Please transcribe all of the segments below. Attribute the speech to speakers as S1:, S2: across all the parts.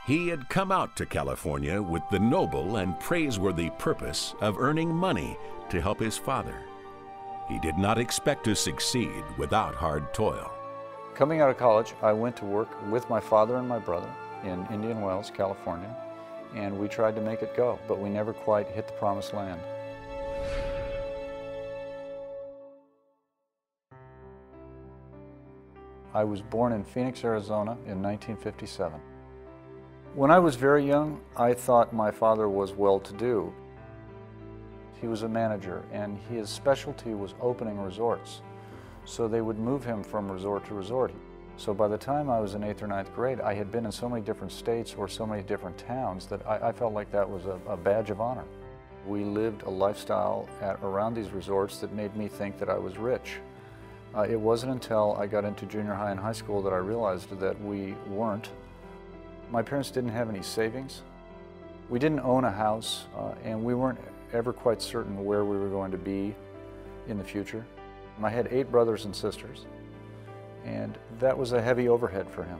S1: He had come out to California with the noble and praiseworthy purpose of earning money to help his father. He did not expect to succeed without hard toil.
S2: Coming out of college, I went to work with my father and my brother in Indian Wells, California, and we tried to make it go, but we never quite hit the promised land. I was born in Phoenix, Arizona in 1957. When I was very young, I thought my father was well-to-do. He was a manager, and his specialty was opening resorts. So they would move him from resort to resort. So by the time I was in 8th or 9th grade, I had been in so many different states or so many different towns that I felt like that was a badge of honor. We lived a lifestyle around these resorts that made me think that I was rich. It wasn't until I got into junior high and high school that I realized that we weren't. My parents didn't have any savings. We didn't own a house, and we weren't ever quite certain where we were going to be in the future. I had 8 brothers and sisters, and that was a heavy overhead for him.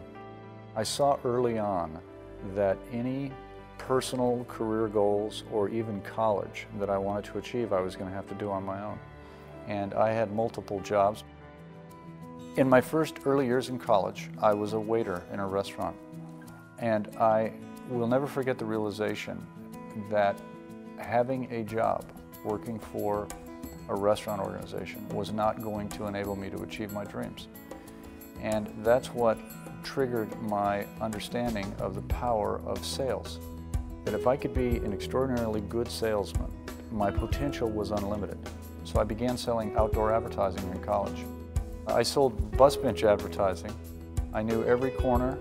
S2: I saw early on that any personal career goals or even college that I wanted to achieve, I was going to have to do on my own. And I had multiple jobs. In my first early years in college, I was a waiter in a restaurant. And I will never forget the realization that having a job working for a restaurant organization was not going to enable me to achieve my dreams. And that's what triggered my understanding of the power of sales. That if I could be an extraordinarily good salesman, my potential was unlimited. So I began selling outdoor advertising in college. I sold bus bench advertising. I knew every corner,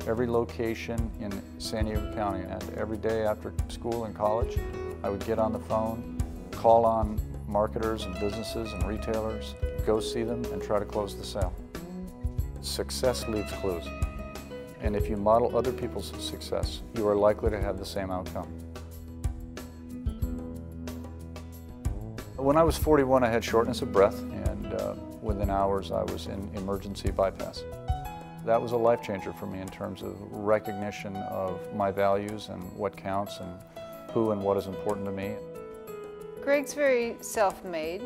S2: every location in San Diego County, and every day after school and college, I would get on the phone, call on marketers and businesses and retailers, go see them and try to close the sale. Success leaves clues. And if you model other people's success, you are likely to have the same outcome. When I was 41, I had shortness of breath, and within hours I was in emergency bypass. That was a life changer for me in terms of recognition of my values and what counts and who and what is important to me.
S3: Greg's very self-made.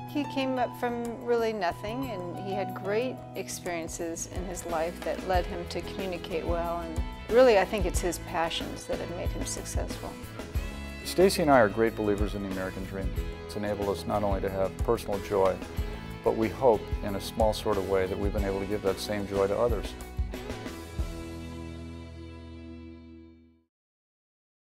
S3: He came up from really nothing, and he had great experiences in his life that led him to communicate well, and really I think it's his passions that have made him successful.
S2: Stacy and I are great believers in the American dream. It's enabled us not only to have personal joy, but we hope in a small sort of way that we've been able to give that same joy to others.